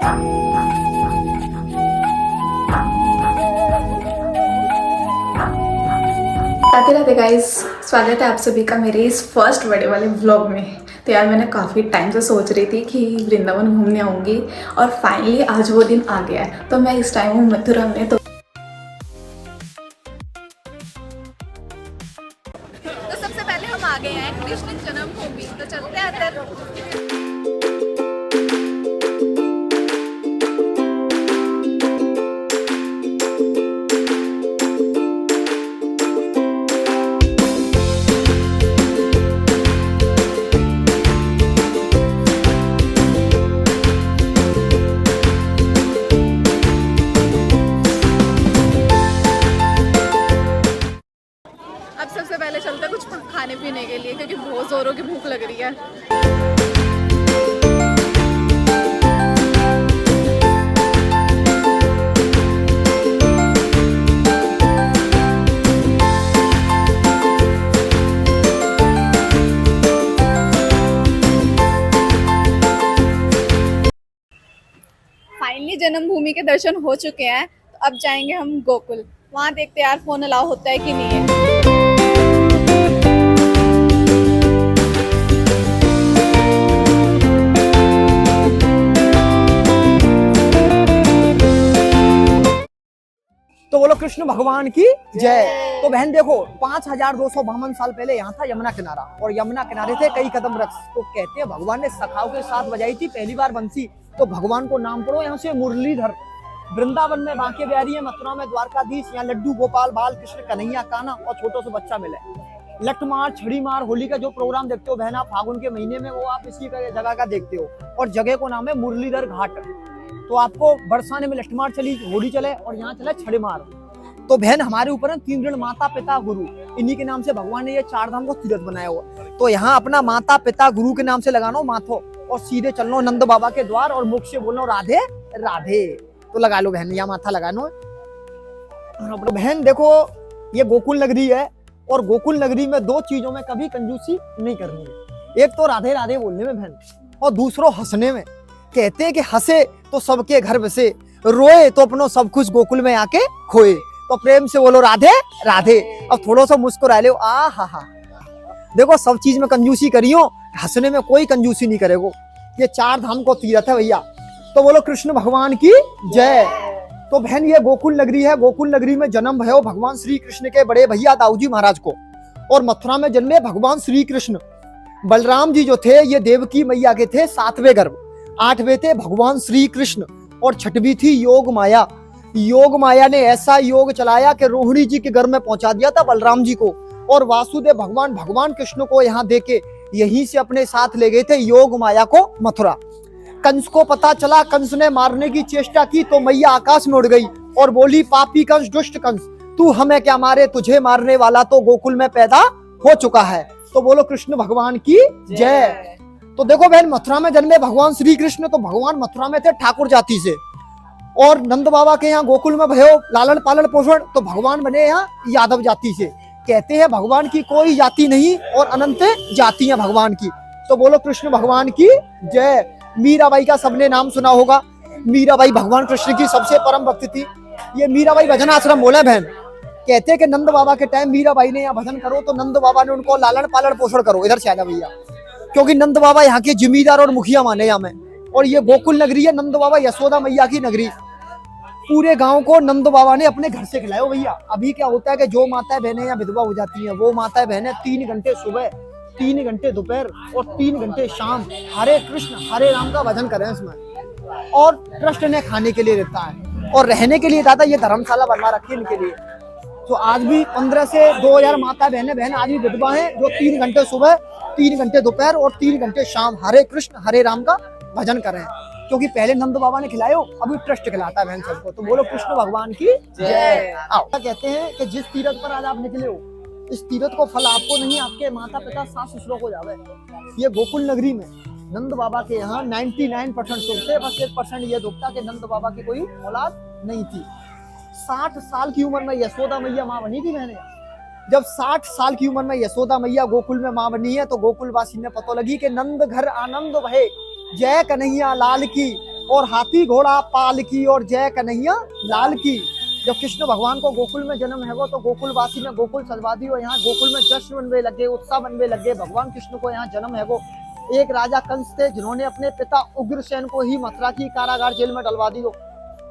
Radhe Radhe guys, स्वागत है आप सभी का मेरे इस फर्स्ट बड़े वाले व्लॉग में। तो यार मैंने काफ़ी टाइम से सोच रही थी कि वृंदावन घूमने आऊँगी और फाइनली आज वो दिन आ गया है। तो मैं इस टाइम हूँ मथुरा में। तो सबसे पहले हम आ गए हैं कृष्ण जन्मभूमि, तो चलते हैं अंदर। अब सबसे पहले चलते हैं कुछ खाने पीने के लिए, क्योंकि बहुत जोरों की भूख लग रही है। फाइनली जन्मभूमि के दर्शन हो चुके हैं, तो अब जाएंगे हम गोकुल। वहाँ देखते हैं यार फोन अलाउ होता है कि नहीं है। तो बोलो कृष्ण भगवान की जय। तो बहन देखो 5252 साल पहले यहाँ था यमुना किनारा, और यमुना किनारे थे कई कदम वृक्ष। तो कहते हैं भगवान ने सखाओं के साथ बजाई थी पहली बार बंसी। तो भगवान को नाम पढ़ो यहाँ से मुरलीधर। वृंदावन में बांके बिहारी है, मथुरा में द्वारकाधीश, यहाँ लड्डू गोपाल बाल कृष्ण कन्हैया कान्हा और छोटो से बच्चा मिले। लठ मार छड़ी मार होली का जो प्रोग्राम देखते हो बहना फागुन के महीने में, वो आप इसी जगह का देखते हो। और जगह को नाम है मुरलीधर घाट। तो आपको बरसाने में लठमार चली, होली चले, और यहाँ चले छड़ी मार। तो बहन हमारे ऊपर है 3 ऋण, माता पिता गुरु। इन्हीं के नाम से भगवान ने ये 4 धाम को तीर्थ बनाया हुआ। तो यहाँ अपना माता पिता गुरु के नाम से लगानो माथो, और सीधे चलनो नंद बाबा के द्वार, और मुख से बोलनो राधे राधे। तो लगा लो बहन, यहाँ माथा लगानो। बहन देखो ये गोकुल नगरी है, और गोकुल नगरी में 2 चीजों में कभी कंजूसी नहीं करनी है। एक तो राधे राधे बोलने में बहन, और दूसरो हंसने में। कहते हैं कि हंसे तो सबके घर बसे, रोए तो अपनो सब कुछ गोकुल में आके खोए। तो प्रेम से बोलो राधे राधे। अब थोड़ा सा मुस्कुरा लो, आ हा। देखो सब चीज में कंजूसी करियो, हंसने में कोई कंजूसी नहीं करेगो। ये 4 धाम को तीर्थ है भैया। तो बोलो कृष्ण भगवान की जय। तो बहन ये गोकुल नगरी है। गोकुल नगरी में जन्म भयो भगवान श्री कृष्ण के बड़े भैया दाऊजी महाराज को, और मथुरा में जन्मे भगवान श्री कृष्ण। बलराम जी जो थे ये देवकी मैया के थे 7वें गर्भ, 8वें थे भगवान श्री कृष्ण, और 6वीं थी योग माया। योग माया ने ऐसा योग चलाया कि रोहिणी जी के घर में पहुंचा दिया था बलराम जी को, और वासुदेव भगवान कृष्ण को यहाँ देके यहीं से अपने साथ ले गए थे योग माया को मथुरा। कंस को पता चला, कंस ने मारने की चेष्टा की, तो मैया आकाश में उड़ गई और बोली पापी कंस दुष्ट कंस, तू हमें क्या मारे, तुझे मारने वाला तो गोकुल में पैदा हो चुका है। तो बोलो कृष्ण भगवान की जय। तो देखो बहन मथुरा में जन्मे भगवान श्री कृष्ण, तो भगवान मथुरा में थे ठाकुर जाति से, और नंद बाबा के यहाँ गोकुल में भयो लालन पालन पोषण, तो भगवान बने यहाँ यादव जाति से। कहते हैं भगवान की कोई जाति नहीं, और अनंत जाति है भगवान की। तो बोलो कृष्ण भगवान की जय। मीराबाई का सबने नाम सुना होगा। मीराबाई भगवान कृष्ण की सबसे परम भक्त थी। ये मीराबाई भजन आश्रम बोले बहन। कहते हैं कि नंद बाबा के टाइम मीराबाई ने यहाँ भजन करो, तो नंद बाबा ने उनको लालन पालन पोषण करो। इधर से आजा भैया, क्योंकि नंद बाबा यहाँ के जिम्मेदार और मुखिया माने यहाँ में। और ये गोकुल नगरी है नंद बाबा यशोदा मैया की नगरी। पूरे गांव को नंद बाबा ने अपने घर से खिलाया भैया। अभी क्या होता है कि जो माताएं बहनें यहाँ विधवा हो जाती हैं, वो माताएं बहनें 3 घंटे सुबह, 3 घंटे दोपहर और 3 घंटे शाम हरे कृष्ण हरे राम का भजन करें इसमें। और ट्रस्ट ने खाने के लिए देता है, और रहने के लिए दादा ये धर्मशाला बनवा रखी है इनके लिए। तो आज भी 15 से 2000 माता बहन आज भी विधवा हैं, जो 3 घंटे सुबह, 3 घंटे दोपहर और 3 घंटे शाम हरे कृष्ण हरे राम का भजन कर रहे हैं। क्योंकि पहले नंद बाबा ने खिलायो, अभी ट्रस्ट खिलाता है बहन सबको। तो बोलो कृष्ण भगवान की जय। आओ, कहते हैं कि जिस तीर्थ पर आज आप निकले हो, इस तीर्थ को फल आपको नहीं, आपके माता पिता सास ससुरों को जावे। ये गोकुल नगरी में नंद बाबा के यहाँ 99% सुख थे, बस 1% ये दुख था कि नंद बाबा की कोई औलाद नहीं थी। 60 साल की उम्र में यशोदा मैया माँ बनी थी मैंने। जब 60 साल की उम्र में यशोदा मैया गोकुल में माँ बनी है, तो गोकुलवासी ने पता लगी कि नंद घर आनंद भये, जय कन्हैया लाल की। और हाथी घोड़ा पालकी और जय कन्हैया लाल की। जब कृष्ण भगवान को गोकुल में जन्म है वो तो गोकुल वासी ने गोकुल सजवा दी और यहाँ गोकुल में जश्न मनवे लगे, उत्साह मनवे लगे। भगवान कृष्ण को यहाँ जन्म है वो। एक राजा कंस थे जिन्होंने अपने पिता उग्रसेन को ही मथुरा की कारागार जेल में डलवा दी,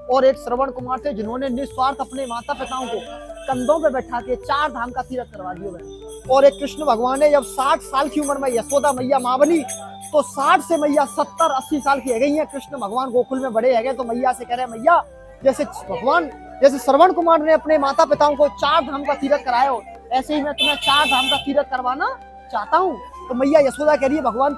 और एक श्रवण कुमार थे जिन्होंने निस्वार्थ अपने माता पिताओं को कंधों पे बैठा के 4 धाम का तीर्थ करवा दिया। और एक कृष्ण भगवान ने जब 60 साल की उम्र में यशोदा मैया मां बनी तो 60 से मैया 70-80 साल की है गई है। कृष्ण भगवान गोकुल में बड़े है गए तो मैया से कह रहे मैया जैसे श्रवण कुमार ने अपने माता पिताओं को 4 धाम का तीर्थ कराया हो, ऐसे ही मैं तुम्हें 4 धाम का तीर्थ करवाना चाहता हूँ। तो मैया यशोदा कह रही है भगवान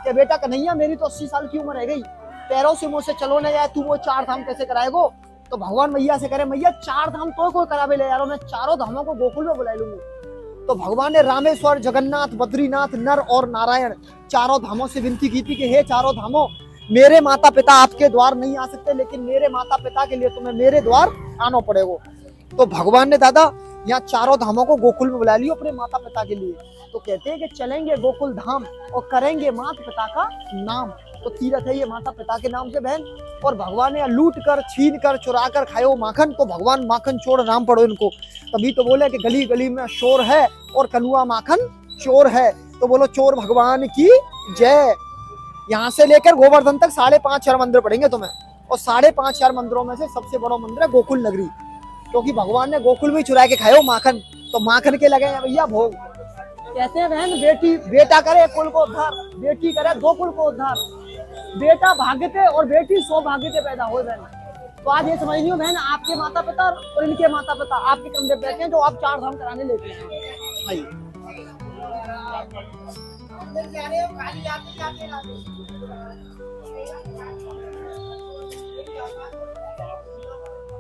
के बेटा कन्हैया मेरी तो 80 साल की उम्र रह गई, पैरों से मुझसे चलो न जाए, तू वो 4 धाम कैसे कराएगो। तो भगवान मैया से करे मैया 4 धाम तो कोई करावे ले यारो, मैं 4 धामों को गोकुल में बुला लूंगा। तो भगवान ने रामेश्वर, जगन्नाथ, बद्रीनाथ, नर और नारायण 4 धामों से विनती की थी कि हे 4 धामों, मेरे माता पिता आपके द्वार नहीं आ सकते, लेकिन मेरे माता पिता के लिए तुम्हें मेरे द्वार आना पड़ेगा। तो भगवान ने दादा यहाँ 4 धामों को गोकुल में बुला लियो अपने माता पिता के लिए। तो कहते हैं कि चलेंगे गोकुल धाम और करेंगे माता पिता का नाम। तो तीर्थ है ये माता पिता के नाम से बहन। और भगवान ने लूट कर, छीन कर, चुरा कर खायो माखन, तो भगवान माखन चोर नाम पड़ो इनको। तभी तो बोले कि गली गली में शोर है और कनुआ माखन चोर है। तो बोलो चोर भगवान की जय। यहाँ से लेकर गोवर्धन तक 5.5-4 मंदिर पड़ेंगे तुम्हें, और 5.5-4 मंदिरों में से सबसे बड़ा मंदिर है गोकुल नगरी, क्योंकि भगवान ने गोकुल में चुरा के खाए हो माखन। तो माखन के लगे हैं भैया भोग। कहते हैं बहन बेटा करे कुल को उद्धार, बेटी करे 2 कुल को उद्धार। बेटा भाग्यते और बेटी सौभाग्यते पैदा हो बहन। तो आज ये समझ लियो बहन, आपके माता पिता और इनके माता पिता आपके कंधे पे बैठे हैं जो आप 4 धाम कराने लेते हैं।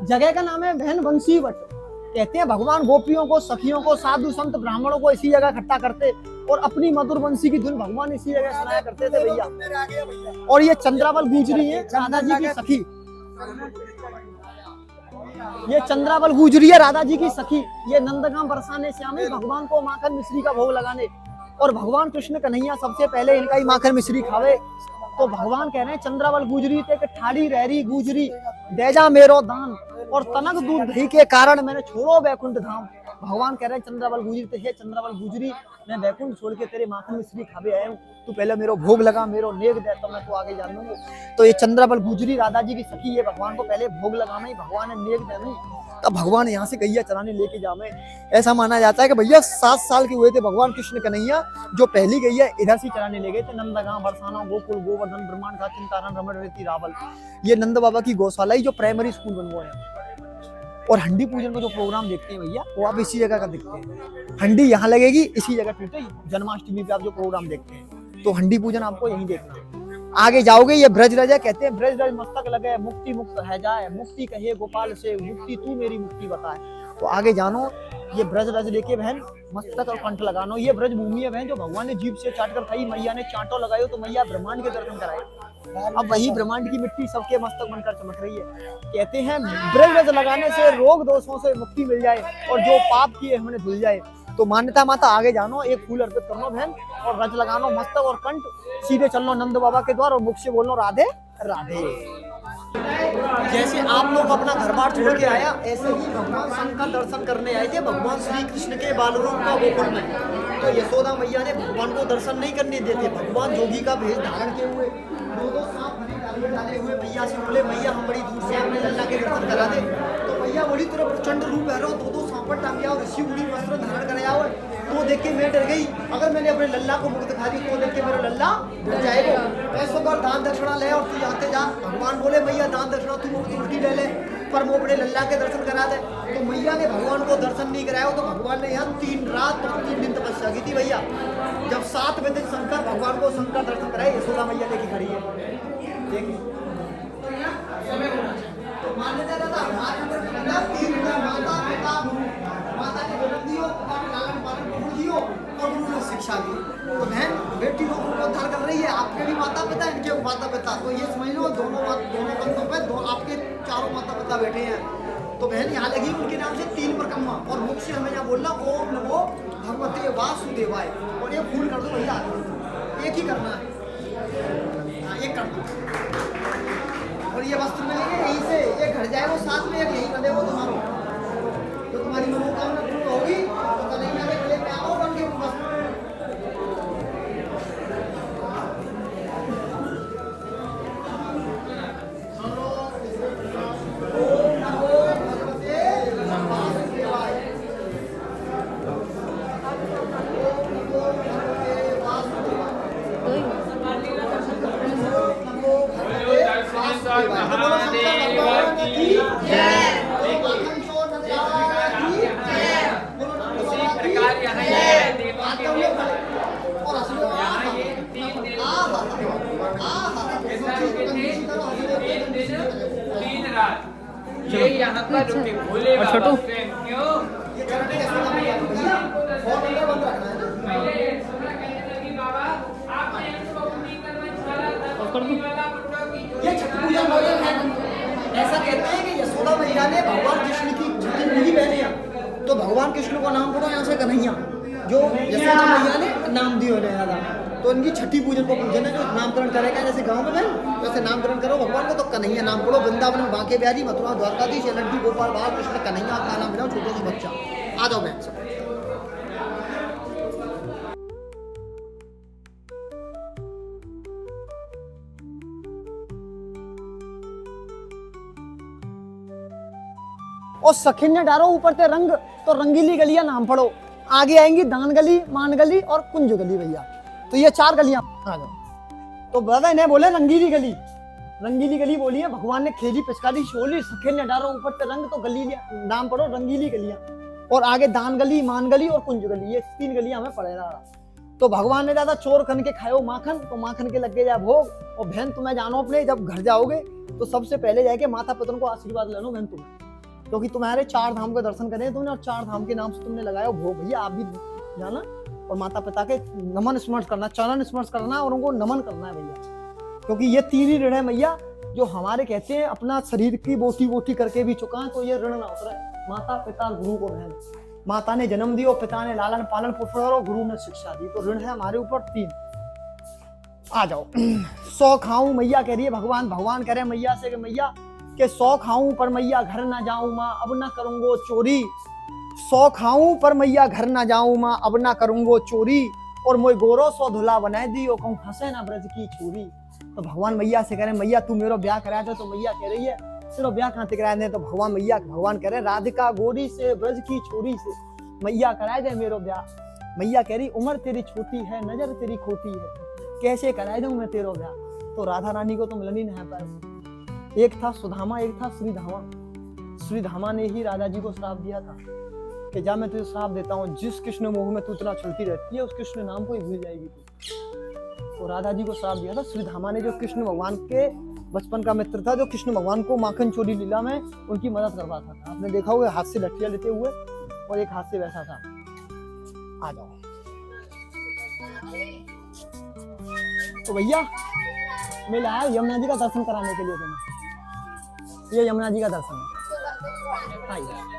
जगह का नाम है बहन बंसीवट। कहते हैं भगवान गोपियों को, सखियों को, साधु संत ब्राह्मणों को इसी जगह इकट्ठा करते और अपनी मधुर बंसी की धुन भगवान इसी जगह सुनाया करते थे भैया। और ये चंद्रावल गुजरी है राधा जी की सखी, ये चंद्रावल गुजरी है राधा जी की सखी। ये नंदगांव बरसाने श्यामे भगवान को माखन मिश्री का भोग लगाने, और भगवान कृष्ण कन्हैया सबसे पहले इनका ही माखन मिश्री खावे। तो भगवान कह रहे हैं चंद्रावल गुजरी ते ठाड़ी रहरी गुजरी दे जा मेरो दान, और तनक दूध दही के कारण मैंने छोड़ो बैकुंठ धाम। भगवान कह रहे हैं चंद्रावल गुजरी ते हे चंद्रावल गुजरी, मैं बैकुंठ छोड़ के तेरे माखन मिश्री खावे आया हूँ, तू पहले मेरो भोग लगा, मेरो नेग दे तो मैं तो आगे जान लूंगा। तो ये चंद्रावल गुजरी राधा जी की सखी, ये भगवान को पहले भोग लगाना ही, भगवान ने नेग देना। तब भगवान यहाँ से गैया चराने लेके जावे। ऐसा माना जाता है कि भैया 7 साल के हुए थे भगवान कृष्ण कन्हैया जो पहली गैया इधर से चराने ले गए थे। नंदगांव, बरसाना, गोकुल, गोवर्धन, ब्रह्मांड का चिंतारण, रमण, रेती, रावल, ये नंद बाबा की गौशाला ही जो प्राइमरी स्कूल बन गया है। और हंडी पूजन का जो प्रोग्राम देखते हैं भैया वो आप इसी जगह का देखते हैं। हंडी यहाँ लगेगी इसी जगह टूटे, जन्माष्टमी पे आप जो प्रोग्राम देखते हैं तो हंडी पूजन आपको यहीं देखना है। आगे जाओगे ये ब्रज रज है, कहते हैं ब्रज रज मस्तक लगे मुक्ति मुक्त है जाए, मुक्ति कहे गोपाल से मुक्ति तू मेरी मुक्ति बताए। तो आगे जानो ये ब्रज रज लेके बहन मस्तक और कंठ लगानो। ये ब्रज भूमि है बहन जो भगवान ने जीभ से चाट कर खाई, मैया ने चांटो लगायो तो मैया ब्रह्मांड के दर्शन कराए। अब वही ब्रह्मांड की मिट्टी सबके मस्तक बनकर चमक रही है। कहते हैं ब्रज रज लगाने से रोग दोषों से मुक्ति मिल जाए और जो पाप किए हमने धुल जाए। तो मान्यता माता आगे जानो, एक फूल अर्पित करनो बहन और रज लगानो मस्तक और कंठ, सीधे चलनो नंद बाबा के द्वार और मुख से बोलनो राधे राधे। जैसे आप लोग अपना घर बार छोड़ के आया, ऐसे ही भगवान शंकर का दर्शन करने आए थे भगवान श्री कृष्ण के बाल रूप का गोकुल में। तो यशोदा मैया ने भगवान को दर्शन नहीं करने देते। भगवान जोगी का भेष धारण किए हुए 2 सांप डाले हुए मैया से बोले मैया हम बड़ी दूर से अपने लल्ला के दर्शन करा दे। तो मैया बड़ी तरह प्रचंड रूप है, 2 सांपट टांगे और ऋषि मुनि वस्त्र धारण कराया हुआ। तो देख के मैं डर गई, अगर मैंने अपने लल्ला को मुक्त दिखा दी तो देख के मेरा लल्ला डर जाएगा। ऐसा कर दान दक्षिणा ले और तू जाते जा। भगवान बोले मैया दान दक्षिणा तू उल्टी ले ले, पर वो अपने लल्ला के दर्शन करा दे। तो मैया ने भगवान को दर्शन नहीं कराया। तो भगवान ने यहाँ 3 रात और 3 दिन तपस्या की थी भैया। जब 7वें दिन शंकर भगवान को शंकर दर्शन कराए, यशोदा मैया लेके खड़ी है। देखिए तो मान्यता दादा हमारे अंदर 3 माता पिता गुरु, माता ने जन्म दियो, पिता ने लालन पालन गुरु दियो और गुरु ने शिक्षा दी। तो बहन बेटी लोगों को उद्धार कर रही है, आपके भी माता पिता इनके माता पिता। तो ये समझ लो दोनों कंधों पे आपके 4 माता पिता बैठे हैं। तो बहन यहाँ लगी उनके नाम से 3 परिक्रमा और मुख से हमें यहाँ बोलना ओम नमो भगवते वासुदेवाय। और ये फूल कर दो भैया, एक ही करना है, एक करना। और ये वस्त्र मिलेंगे यहीं से, ये घर जाए वो साथ में, यहीं बंधे वो तुम्हारो, तो तुम्हारी मनोकामना पूर्ण होगी तो कन्हैया के गले में आओ बन के वस्त्र। ये यहाँ पर रुके भोले बाबा स्वयं क्यों पहले सुना कहने लगी बाबा आपने हमको पूरी करना चाहा था वाला मुद्दा की ये छठ पूजा भोजन है। ऐसा कहते हैं कि यशोदा मैया ने भगवान कृष्ण की छठी पूरी पहने हैं, तो भगवान कृष्ण को नाम पड़ो यहाँ से कन्हैया, जो यशोदा मैया ने नाम दिया है था, तो इनकी छठी पूजन को पूजन है जो नामकरण करेगा, जैसे गांव में वैसे नामकरण करो भगवान को तो कन्हैया नाम पड़ो। वृंदावन में बांके बिहारी, मथुरा द्वारकाधीश, लड्डू गोपाल बाल कृष्ण कन्हैया का नाम मिलाओ, छोटे से बच्चा। आ जाओ बहन सब। और सखिन ने डालो ऊपर से रंग, तो रंगीली गलियां नाम पढ़ो। आगे आएंगी दान गली, मान गली और कुंज गली भैया, तो ये 4 गलियां आ जाओ। तो ब्रदर इन्हें बोले रंगीली गली, रंगीली गली बोली है। भगवान ने खेली पिचकारी छोली, सखिन ने डालो ऊपर से रंग, तो गली नाम पढ़ो रंगीली गलियां। और आगे दान गली, मान गली और कुंज गली, ये 3 गलियां हमें पड़े रहा। तो भगवान ने ज्यादा चोर खन के खाओ माखन, तो माखन के लग गए जा भोग। और बहन तुम्हें जानो अपने जब घर जाओगे तो सबसे पहले जाके माता पिता को आशीर्वाद लेनो बहन तुम्हें, क्योंकि तुम्हारे 4 धाम के दर्शन करे तुमने और 4 धाम के नाम से तुमने लगाया भोग। भैया आप भी जाना और माता पिता के नमन स्मरण करना, चरण स्मरण करना और उनको नमन करना है भैया, क्योंकि ये 3 ही ऋण है भैया जो हमारे कहते हैं अपना शरीर की बोटी बोटी करके भी चुका है, तो ये ऋण ना उतरे। माता पिता गुरु को बहन, माता ने जन्म दिया, पिता ने लालन पालन पोषण और गुरु ने शिक्षा दी, तो ऋण है हमारे ऊपर 3। आ जाओ। 100 खाऊं मैया कह रही है भगवान, भगवान कह रहे मैया से कि मैया के 100 खाऊं पर मैया घर ना जाऊं माँ अब ना करूंगो चोरी। 100 खाऊं पर मैया घर ना जाऊं माँ अब ना करूंगो चोरी, और मोय गोरो 100 धुला बनाए दी और कहूं फंसे ना ब्रज की छोरी। तो भगवान मैया से कह रहे मैया तू मेरो ब्याह कराया था, तो मैया कह रही है सिर्फ ब्याह कहाँ से कराए दे, तो भगवान कह रहे राधिका गोरी से ब्रज की छोरी से मैया कराए दे मेरो ब्याह। मैया कह रही उम्र तेरी छोटी है नजर तेरी खोटी है, कैसे कराए दूं मैं तेरो ब्याह। तो राधा रानी को तो मिलन ही नहीं पाया। एक था सुदामा, एक था श्रीधामा। श्रीधामा ने ही राधा जी को श्राप दिया था कि जा मैं तुझे श्राप देता हूँ, जिस कृष्ण मोह में तू इतना चलती रहती है उस कृष्ण नाम को ही भूल जाएगी तू। तो राधा जी को श्राप दिया था श्रीधामा ने, जो कृष्ण भगवान के बचपन का मित्र था, जो कृष्ण भगवान को माखन चोरी लीला में उनकी मदद करवाता था। आपने देखा होगा हाथ से लठियां लेते हुए, और एक हाथ से वैसा था। आ जाओ। तो भैया मैं लाया यमुना जी का दर्शन कराने के लिए तुम्हें। ये यमुना जी का दर्शन है। आइए।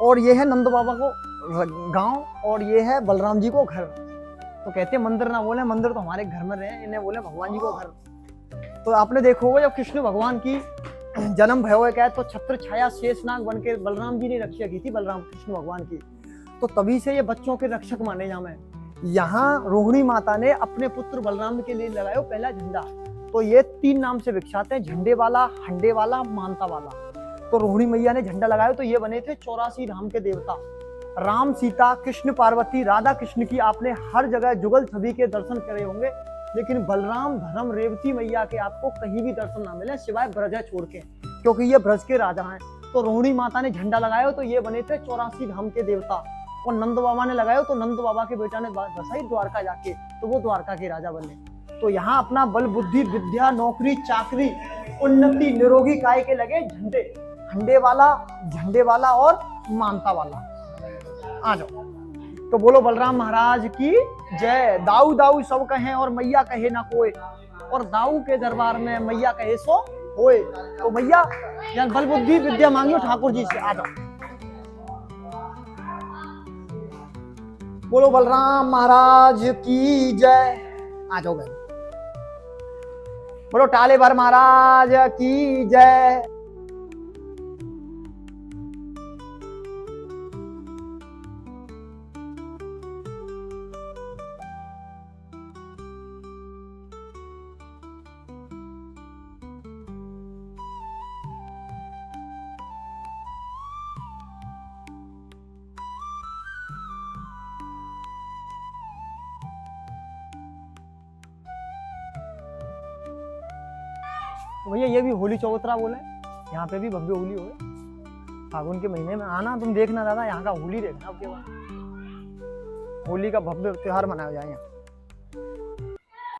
और ये है नंद बाबा को गांव, और ये है बलराम जी को घर। तो कहते हैं मंदिर ना बोले, मंदिर तो हमारे घर में रहे, इन्हें बोले भगवान जी को घर। तो आपने देखो होगा जब कृष्ण भगवान की जन्म भयो क्या है, तो छत्र छाया शेषनाग बन के बलराम जी ने रक्षा की थी, बलराम कृष्ण भगवान की। तो तभी से ये बच्चों के रक्षक माने जाए। यहाँ रोहिणी माता ने अपने पुत्र बलराम के लिए लगाया पहला झंडा। तो ये 3 नाम से विख्यात है, झंडे वाला, हंडे वाला, मानता वाला। तो रोहिणी मैया ने झंडा लगाया, तो ये बने थे 84 धाम के देवता। राम सीता कृष्ण पार्वती राधा कृष्ण की आपने हर जगह जुगल छवि के दर्शन करे होंगे, लेकिन बलराम धर्म रेवती मैया के आपको कहीं भी दर्शन ना मिले सिवाय ब्रज छोड़ के, क्योंकि ये ब्रज के राजा हैं। तो रोहिणी माता ने झंडा लगाया, तो ये बने थे 84 धाम के देवता। और नंद बाबा ने लगाया, तो नंद बाबा के बेटा ने बसाई द्वारका जाके, तो वो द्वारका के राजा बने। तो यहाँ अपना बल बुद्धि विद्या नौकरी चाकरी उन्नति निरोगी काय के लगे झंडे, हंडे वाला, झंडे वाला और मानता वाला। आ जाओ। तो बोलो बलराम महाराज की जय। दाऊ दाऊ सब कहें और मैया कहे ना कोई, और दाऊ के दरबार में मैया कहे सो होए। तो मैया यार बल बुद्धि विद्या मांगियो ठाकुर जी से। आ जाओ, बोलो बलराम महाराज की जय। आ जाओ बहन, बोलो टाले भर महाराज की जय। तो भैया ये भी होली चौतरा बोले, यहाँ पे भी भव्य होली हो। फागुन के महीने में आना, तुम देखना दादा, यहाँ का होली देखना। अब के बाद होली का भव्य त्योहार मनाया जाए यहाँ।